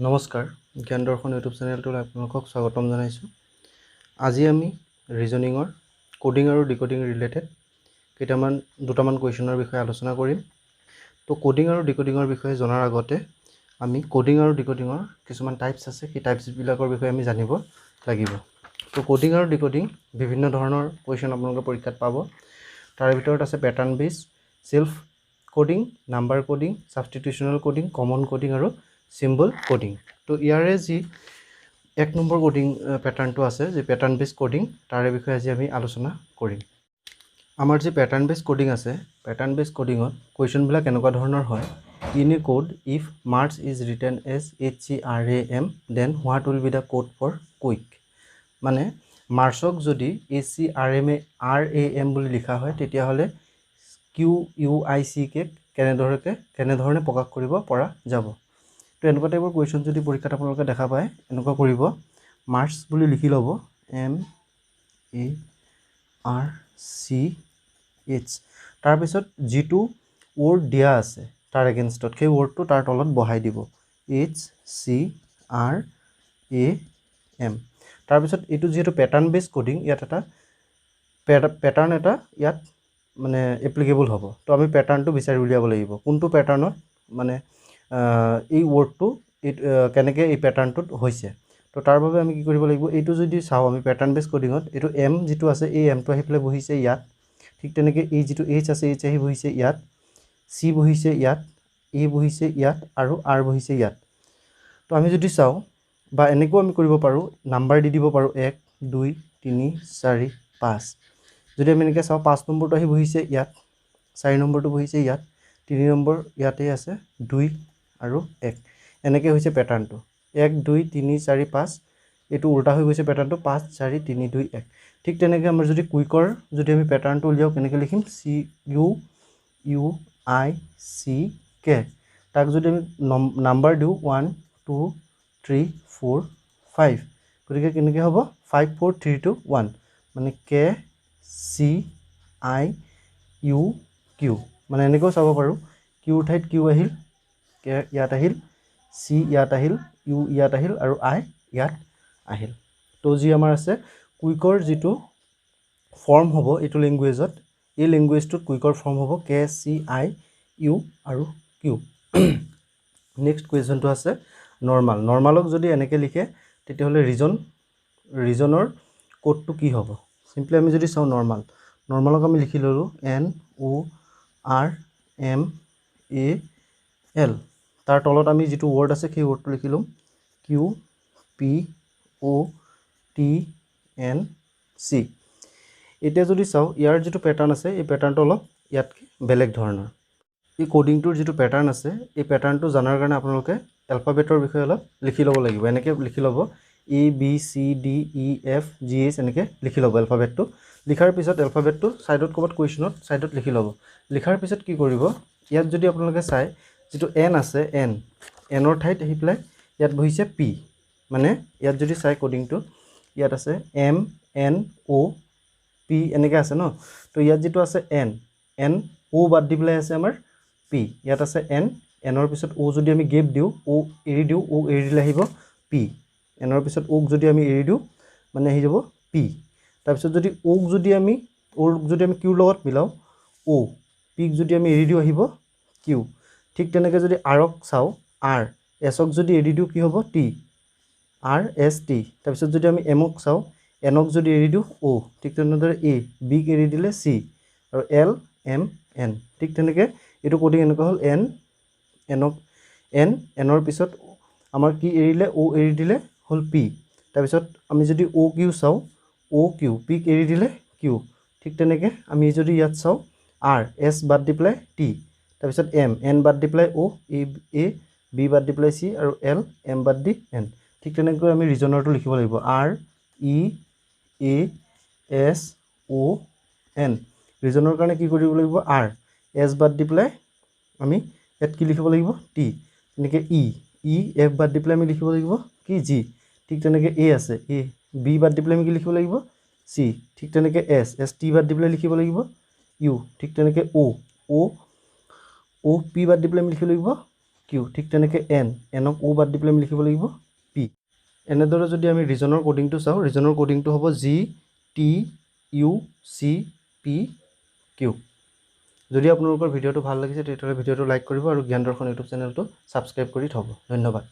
নমস্কাৰ জ্ঞান দৰ্শন ইউটিউব চেনেলটোলৈ আপোনালোকক স্বাগতম জনাইছোঁ। আজি আমি ৰিজনিঙৰ কোডিং আৰু ডিকোডিং ৰিলেটেড দুটামান কুৱেশ্যনৰ বিষয়ে আলোচনা কৰিম। তো কোডিং আৰু ডিকোডিঙৰ বিষয়ে জনাৰ আগতে আমি কোডিং আৰু ডিকোডিঙৰ কিছুমান টাইপছ আছে, সেই টাইপছবিলাকৰ বিষয়ে আমি জানিব লাগিব। তো কোডিং আৰু ডিকোডিং বিভিন্ন ধৰণৰ কুৱেশ্যন আপোনালোকে পৰীক্ষাত পাব। তাৰে ভিতৰত আছে pattern base, self coding, number coding, substitutional coding, common coding আৰু চিম্বল কোডিং। তো ইয়াৰে যি 1 নম্বৰ কোডিং পেটাৰ্ণটো আছে, যি পেটাৰ্ণ বেছ কোডিং, তাৰে বিষয়ে আজি আমি আলোচনা কৰিম। আমাৰ যি পেটাৰ্ণ বেছ কোডিং আছে, পেটাৰ্ণ বেছ কোডিঙত কুৱেশ্যনবিলাক এনেকুৱা ধৰণৰ হয়। In a code if marks is written as HCRAM then what will be the code for quick. মানে মাৰ্কছক যদি HCRAM বুলি লিখা হয়, তেতিয়াহ'লে QUICকে কেনেধৰণে প্ৰকাশ কৰিব পৰা যাব। তো এনেকুৱা টাইপৰ কুৱেশ্যন যদি পৰীক্ষাত আপোনালোকে দেখা পায়, এনেকুৱা কৰিব, মাৰ্কছ বুলি লিখি ল'ব MARCH, তাৰপিছত যিটো ৱৰ্ড দিয়া আছে তাৰ এগেইনষ্টত সেই ৱৰ্ডটো তাৰ তলত বহাই দিব HCRAM। তাৰপিছত এইটো যিহেতু পেটাৰ্ণ বেছ কোডিং, ইয়াত এটা পেটাৰ্ণ ইয়াত মানে এপ্লিকেবল হ'ব। তো আমি পেটাৰ্ণটো বিচাৰি উলিয়াব লাগিব, কোনটো পেটাৰ্ণত মানে এই ৱৰ্ডটো কেনেকৈ এই পেটাৰ্ণটোত হৈছে। তো তাৰ বাবে আমি কি কৰিব লাগিব, এইটো যদি চাওঁ আমি পেটাৰ্ণ বেছ কোডিঙত, এইটো M যিটো আছে, এই এমটো আহি পেলাই বহিছে ইয়াত। ঠিক তেনেকৈ এই যিটো H আছে, H আহি বহিছে ইয়াত, C বহিছে ইয়াত, A বহিছে ইয়াত আৰু R বহিছে ইয়াত। তো আমি যদি চাওঁ, বা এনেকৈও আমি কৰিব পাৰোঁ, নাম্বাৰ দি দিব পাৰোঁ 1 2 3 4 5। যদি আমি এনেকৈ চাওঁ, 5 নম্বৰটো আহি বহিছে ইয়াত, 4 নম্বৰটো বহিছে ইয়াত, 3 নম্বৰ ইয়াতে আছে, 2 আৰু 1। এনেকৈ হৈছে পেটাৰ্ণটো 1 2 3 4 5। এইটো উল্টা হৈ গৈছে পেটাৰ্ণটো 5 4 3 2 1। ঠিক তেনেকৈ আমাৰ যদি কুইকৰ যদি আমি পেটাৰ্ণটো উলিয়াওঁ, কেনেকৈ লিখিম, CUICK। তাক যদি আমি নাম্বাৰ দিওঁ 1 2 3 4 5, গতিকে কেনেকৈ হ'ব 5 4 3 2 1, মানে KCIUQ। মানে এনেকৈও চাব পাৰোঁ, কিউৰ ঠাইত কিউ আহিল, কে ইয়াত আহিল, চি ইয়াত আহিল, ইউ ইয়াত আহিল আৰু আই ইয়াত আহিল। তো যি আমাৰ আছে কুইকৰ যিটো ফৰ্ম হ'ব এইটো লেংগুৱেজত, এই লেংগুৱেজটোত কুইকৰ ফৰ্ম হ'ব KCIU আৰু কিউ। নেক্সট কুৱেশ্যনটো আছে নৰ্মাল। নৰ্মালক যদি এনেকৈ লিখে, তেতিয়াহ'লে ৰিজনৰ কোডটো কি হ'ব। চিম্পলি আমি যদি চাওঁ নৰ্মালক আমি লিখি ল'লোঁ NORMAL। তাৰ তলত আমি যিটো ৱৰ্ড আছে সেই ৱৰ্ডটো লিখি ল'ম QPOTNC। এতিয়া যদি চাওঁ, ইয়াৰ যিটো পেটাৰ্ণ আছে, এই পেটাৰ্ণটো অলপ ইয়াতকৈ বেলেগ ধৰণৰ। এই কোডিংটোৰ যিটো পেটাৰ্ণ আছে, এই পেটাৰ্ণটো জনাৰ কাৰণে আপোনালোকে এলফাবেটৰ বিষয়ে অলপ লিখি ল'ব লাগিব। এনেকৈ লিখি ল'ব ABCDEFGH, এনেকৈ লিখি ল'ব এলফাবেটটো। লিখাৰ পিছত এলফাবেটটো ছাইডত ক'ৰবাত কুৱেশ্যনত ছাইডত লিখি ল'ব। লিখাৰ পিছত কি কৰিব, ইয়াত যদি আপোনালোকে চাই, যিটো N আছে, Nৰ ঠাইত আহি পেলাই ইয়াত বহিছে P। মানে ইয়াত যদি চাই কোডিংটো, ইয়াত আছে MNOP এনেকৈ আছে ন। তো ইয়াত যিটো আছে NO বাদ দি পেলাই আছে আমাৰ P। ইয়াত আছে Nৰ পিছত O যদি আমি গেপ দিওঁ, O এৰি দিওঁ, O এৰি দিলে আহিব P। Nৰ পিছত Oক যদি আমি এৰি দিওঁ, মানে আহি যাব P। তাৰপিছত যদি Oক যদি আমি Qৰ লগত মিলাওঁ, O, Pক যদি আমি এৰি দিওঁ, আহিব Q। ঠিক তেনেকৈ যদি Rক চাওঁ, R, Sক যদি এৰি দিওঁ, কি হ'ব T, RST। তাৰপিছত যদি আমি Mক চাওঁ, Nক যদি এৰি দিওঁ, O। ঠিক তেনেদৰে A, Bক এৰি দিলে C আৰু L M N। ঠিক তেনেকৈ এইটো কোডিং এনেকুৱা হ'ল Nৰ পিছত আমাৰ কি এৰিলে, O এৰি দিলে হ'ল P। তাৰপিছত আমি যদি OQ চাওঁ, OQ, Pক এৰি দিলে Q। ঠিক তেনেকৈ আমি যদি ইয়াত চাওঁ, R, S বাদ দি পেলাই T, তাৰপিছত N বাদ দি পেলাই O, A, B বাদ দি পেলাই C আৰু L M বাদ দি N। ঠিক তেনেকৈ আমি ৰিজনৰটো লিখিব লাগিব REASON। ৰিজনৰ কাৰণে কি কৰিব লাগিব, R, S বাদ দি পেলাই আমি ইয়াত কি লিখিব লাগিব T। তেনেকৈ F বাদ দি পেলাই আমি লিখিব লাগিব কি G। ঠিক তেনেকৈ A আছে, B বাদ দি পেলাই আমি কি লিখিব লাগিব C। ঠিক তেনেকৈ ST বাদ দি পেলাই লিখিব লাগিব U। ঠিক তেনেকৈ O P বাদ দি পেলাই আমি লিখিব লাগিব কিউ ঠিক তেনেকৈ এনক ও বাদ দি পেলাই আমি লিখিব লাগিব পি এনেদৰে যদি আমি ৰিজনৰ কোডিংটো চাওঁ ৰিজনৰ কোডিংটো হ'ব GTUCP যদি আপোনালোকৰ ভিডিঅ'টো ভাল লাগিছে তেতিয়াহ'লে ভিডিঅ'টো লাইক কৰিব আৰু জ্ঞান দৰ্শন ইউটিউব চেনেলটো ছাবস্ক্ৰাইব কৰি থ'ব ধন্যবাদ